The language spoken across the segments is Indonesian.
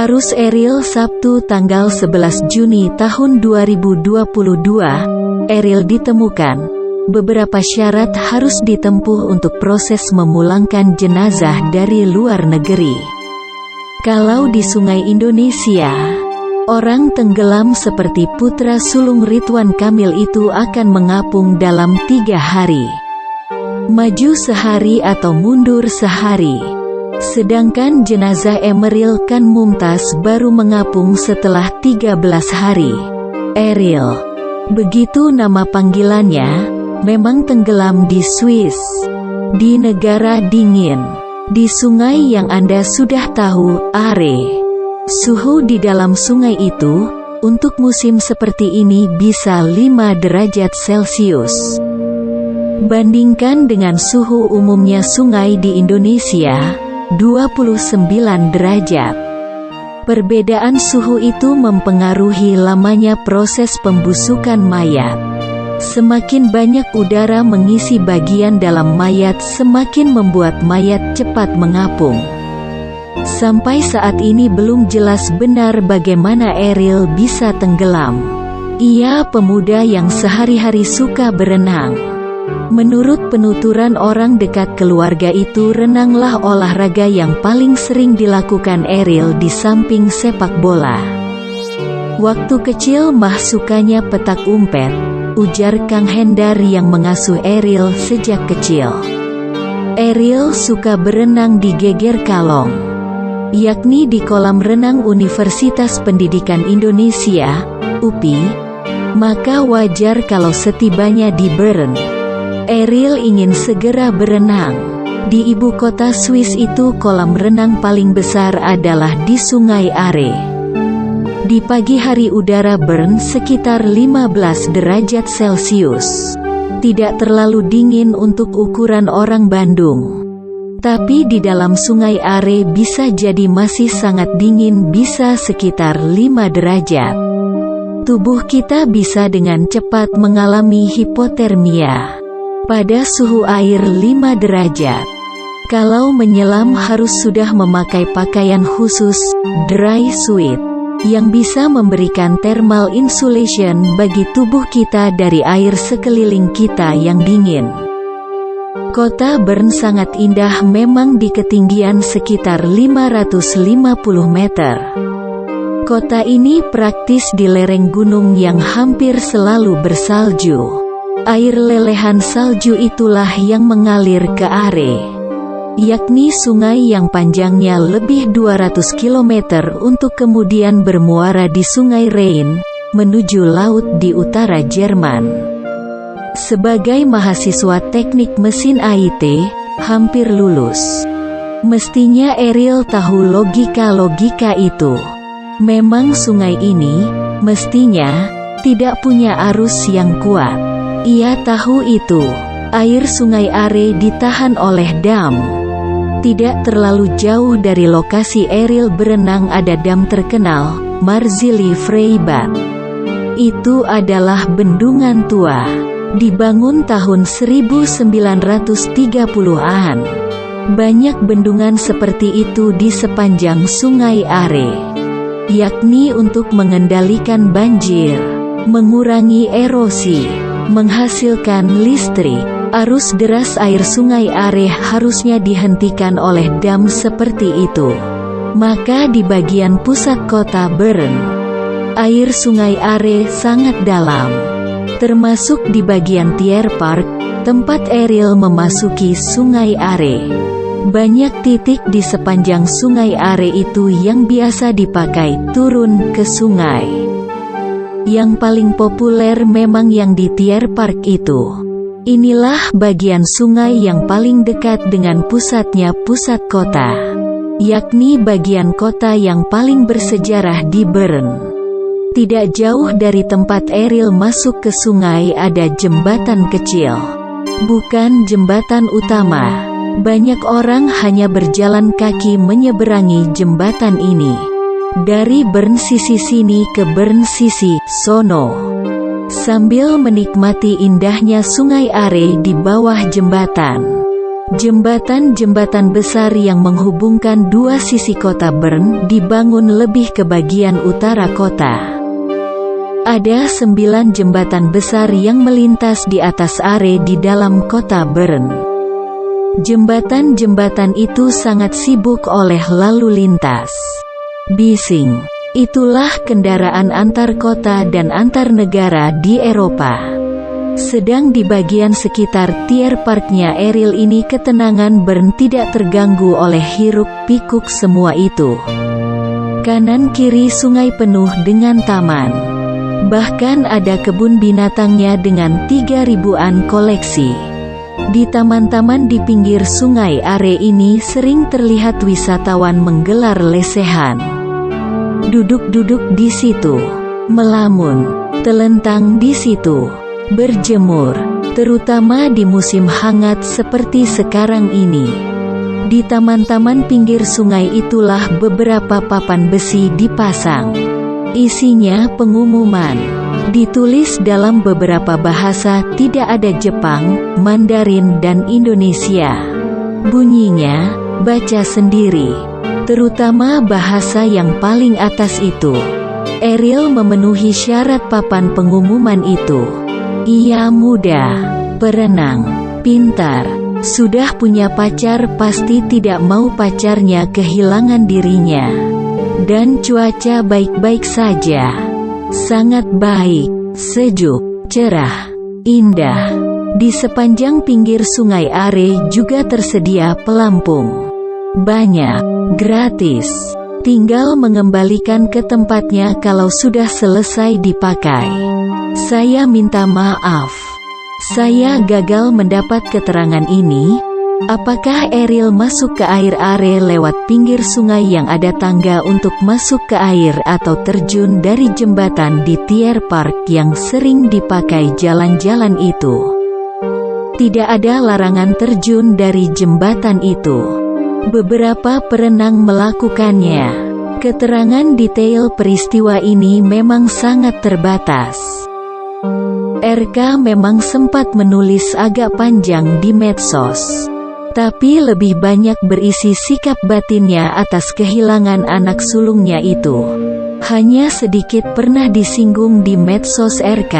Arus Eril Sabtu tanggal 11 Juni tahun 2022, Eril ditemukan. Beberapa syarat harus ditempuh untuk proses memulangkan jenazah dari luar negeri. Kalau di Sungai Indonesia, orang tenggelam seperti putra sulung Ridwan Kamil itu akan mengapung dalam 3 hari. Maju sehari atau mundur sehari. Sedangkan jenazah Emeril Khan Mumtaz baru mengapung setelah 13 hari. Eril, begitu nama panggilannya, memang tenggelam di Swiss, di negara dingin, di sungai yang Anda sudah tahu, Are. Suhu di dalam sungai itu, untuk musim seperti ini bisa 5 derajat Celcius. Bandingkan dengan suhu umumnya sungai di Indonesia, 29 derajat. Perbedaan suhu itu mempengaruhi lamanya proses pembusukan mayat. Semakin banyak udara mengisi bagian dalam mayat, semakin membuat mayat cepat mengapung. Sampai saat ini belum jelas benar bagaimana Eril bisa tenggelam. Ia pemuda yang sehari-hari suka berenang. Menurut penuturan orang dekat keluarga itu, renanglah olahraga yang paling sering dilakukan Eril di samping sepak bola. Waktu kecil mah sukanya petak umpet, ujar Kang Hendar yang mengasuh Eril sejak kecil. Eril suka berenang di Geger Kalong, yakni di kolam renang Universitas Pendidikan Indonesia, UPI. Maka wajar kalau setibanya di Bern, Eril ingin segera berenang. Di ibu kota Swiss itu kolam renang paling besar adalah di Sungai Are. Di pagi hari udara Bern sekitar 15 derajat Celcius. Tidak terlalu dingin untuk ukuran orang Bandung. Tapi di dalam Sungai Are bisa jadi masih sangat dingin, bisa sekitar 5 derajat. Tubuh kita bisa dengan cepat mengalami hipotermia pada suhu air 5 derajat. Kalau menyelam harus sudah memakai pakaian khusus, dry suit, yang bisa memberikan thermal insulation bagi tubuh kita dari air sekeliling kita yang dingin. Kota Bern sangat indah memang di ketinggian sekitar 550 meter. Kota ini praktis di lereng gunung yang hampir selalu bersalju. Air lelehan salju itulah yang mengalir ke Are, yakni sungai yang panjangnya lebih 200 km untuk kemudian bermuara di Sungai Rhein, menuju laut di utara Jerman. Sebagai mahasiswa teknik mesin IT, hampir lulus. Mestinya Eril tahu logika-logika itu. Memang sungai ini, mestinya, tidak punya arus yang kuat. Ia tahu itu. Air Sungai Are ditahan oleh dam. Tidak terlalu jauh dari lokasi Eril berenang ada dam terkenal, Marzili Freibad. Itu adalah bendungan tua. Dibangun tahun 1930-an. Banyak bendungan seperti itu di sepanjang Sungai Are, yakni untuk mengendalikan banjir, mengurangi erosi, menghasilkan listrik. Arus deras air Sungai Are harusnya dihentikan oleh dam seperti itu. Maka di bagian pusat kota Bern, air Sungai Are sangat dalam. Termasuk di bagian Tierpark, tempat Eril memasuki Sungai Are. Banyak titik di sepanjang Sungai Are itu yang biasa dipakai turun ke sungai. Yang paling populer memang yang di Tierpark itu. Inilah bagian sungai yang paling dekat dengan pusatnya pusat kota, yakni bagian kota yang paling bersejarah di Bern. Tidak jauh dari tempat Eril masuk ke sungai ada jembatan kecil. Bukan jembatan utama. Banyak orang hanya berjalan kaki menyeberangi jembatan ini. Dari Bern sisi sini ke Bern sisi sono. Sambil menikmati indahnya Sungai Are di bawah jembatan. Jembatan-jembatan besar yang menghubungkan dua sisi kota Bern dibangun lebih ke bagian utara kota. Ada 9 jembatan besar yang melintas di atas area di dalam kota Bern. Jembatan-jembatan itu sangat sibuk oleh lalu lintas. Bising. Itulah kendaraan antar kota dan antar negara di Eropa. Sedang di bagian sekitar Tierparknya Eril ini ketenangan Bern tidak terganggu oleh hiruk-pikuk semua itu. Kanan kiri sungai penuh dengan taman. Bahkan ada kebun binatangnya dengan 3.000-an koleksi. Di taman-taman di pinggir sungai area ini sering terlihat wisatawan menggelar lesehan. Duduk-duduk di situ, melamun, telentang di situ, berjemur, terutama di musim hangat seperti sekarang ini. Di taman-taman pinggir sungai itulah beberapa papan besi dipasang. Isinya pengumuman, ditulis dalam beberapa bahasa, tidak ada Jepang, Mandarin dan Indonesia. Bunyinya, baca sendiri. Terutama bahasa yang paling atas itu. Eril memenuhi syarat papan pengumuman itu. Ia muda, perenang, pintar, sudah punya pacar, pasti tidak mau pacarnya kehilangan dirinya. Dan cuaca baik-baik saja. Sangat baik, sejuk, cerah, indah. Di sepanjang pinggir sungai Are juga tersedia pelampung. Banyak, gratis. Tinggal mengembalikan ke tempatnya kalau sudah selesai dipakai. Saya minta maaf. Saya gagal mendapat keterangan ini. Apakah Eril masuk ke air Are lewat pinggir sungai yang ada tangga untuk masuk ke air atau terjun dari jembatan di Tierpark yang sering dipakai jalan-jalan itu? Tidak ada larangan terjun dari jembatan itu. Beberapa perenang melakukannya. Keterangan detail peristiwa ini memang sangat terbatas. RK memang sempat menulis agak panjang di medsos, tapi lebih banyak berisi sikap batinnya atas kehilangan anak sulungnya itu. Hanya sedikit pernah disinggung di medsos RK,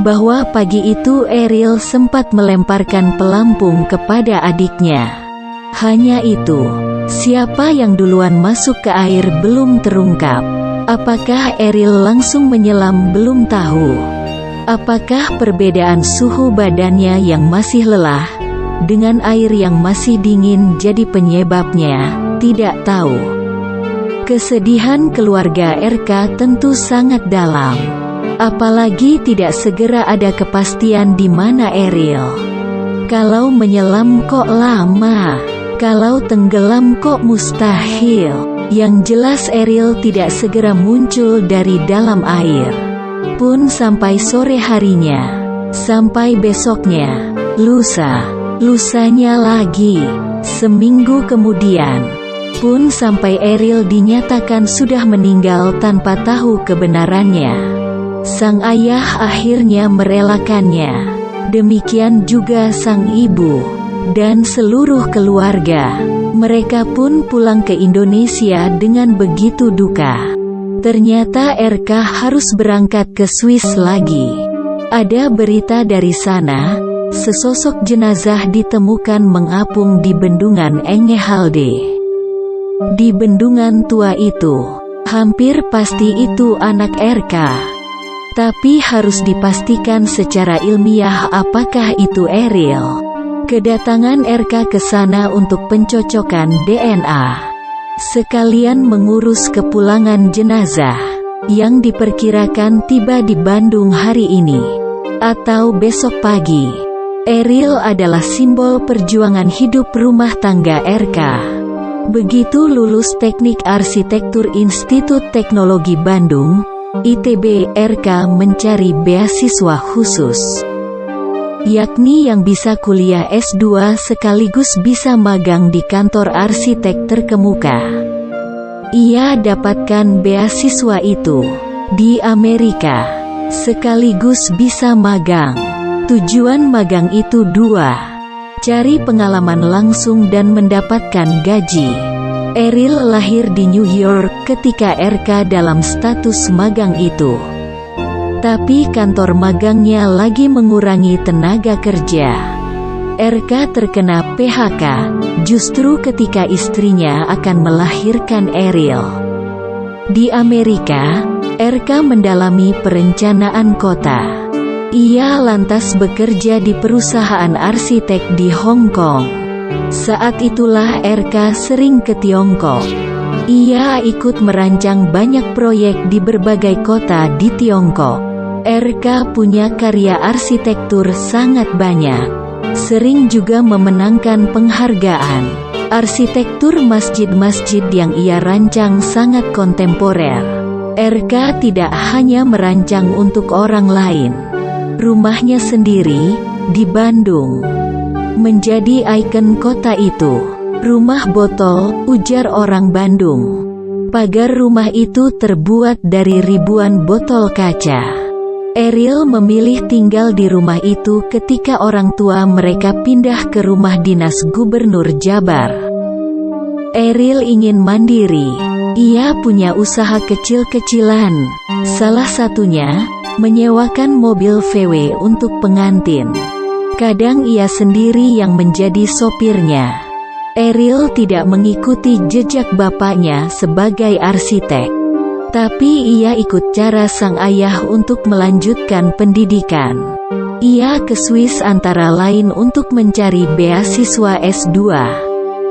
bahwa pagi itu Eril sempat melemparkan pelampung kepada adiknya. Hanya itu. Siapa yang duluan masuk ke air belum terungkap. Apakah Eril langsung menyelam belum tahu. Apakah perbedaan suhu badannya yang masih lelah dengan air yang masih dingin jadi penyebabnya? Tidak tahu. Kesedihan keluarga RK tentu sangat dalam. Apalagi tidak segera ada kepastian di mana Eril. Kalau menyelam kok lama. Kalau tenggelam kok mustahil. Yang jelas Eril tidak segera muncul dari dalam air. Pun sampai sore harinya. Sampai besoknya. Lusanya lagi. Seminggu kemudian. Pun sampai Eril dinyatakan sudah meninggal tanpa tahu kebenarannya. Sang ayah akhirnya merelakannya. Demikian juga sang ibu. Dan seluruh keluarga. Mereka pun pulang ke Indonesia dengan begitu duka. Ternyata RK harus berangkat ke Swiss lagi. Ada berita dari sana, sesosok jenazah ditemukan mengapung di bendungan Engehalde. Di bendungan tua itu, hampir pasti itu anak RK. Tapi harus dipastikan secara ilmiah apakah itu Eril. Kedatangan RK ke sana untuk pencocokan DNA. Sekalian mengurus kepulangan jenazah, yang diperkirakan tiba di Bandung hari ini, atau besok pagi. Eril adalah simbol perjuangan hidup rumah tangga RK. Begitu lulus Teknik Arsitektur Institut Teknologi Bandung, ITB, RK mencari beasiswa khusus. Yakni yang bisa kuliah S2 sekaligus bisa magang di kantor arsitek terkemuka. Ia dapatkan beasiswa itu di Amerika, sekaligus bisa magang. Tujuan magang itu dua. cari pengalaman langsung dan mendapatkan gaji. Eril lahir di New York ketika RK dalam status magang itu. Tapi kantor magangnya lagi mengurangi tenaga kerja. RK terkena PHK, justru ketika istrinya akan melahirkan Eril. Di Amerika, RK mendalami perencanaan kota. Ia lantas bekerja di perusahaan arsitek di Hong Kong. Saat itulah RK sering ke Tiongkok. Ia ikut merancang banyak proyek di berbagai kota di Tiongkok. RK punya karya arsitektur sangat banyak. Sering juga memenangkan penghargaan. Arsitektur masjid-masjid yang ia rancang sangat kontemporer. RK tidak hanya merancang untuk orang lain. Rumahnya sendiri, di Bandung, menjadi ikon kota itu. Rumah botol, ujar orang Bandung. Pagar rumah itu terbuat dari ribuan botol kaca. Eril memilih tinggal di rumah itu ketika orang tua mereka pindah ke rumah dinas Gubernur Jabar. Eril ingin mandiri. Ia punya usaha kecil-kecilan. Salah satunya, menyewakan mobil VW untuk pengantin. Kadang ia sendiri yang menjadi sopirnya. Eril tidak mengikuti jejak bapaknya sebagai arsitek. Tapi ia ikut cara sang ayah untuk melanjutkan pendidikan. Ia ke Swiss antara lain untuk mencari beasiswa S2.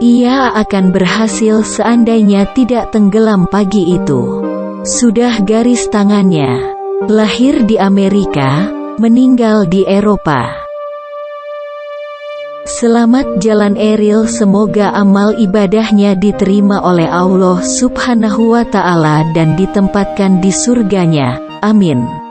Ia akan berhasil seandainya tidak tenggelam pagi itu. Sudah garis tangannya. Lahir di Amerika, meninggal di Eropa. Selamat jalan Eril, semoga amal ibadahnya diterima oleh Allah Subhanahu wa Ta'ala dan ditempatkan di surganya. Amin.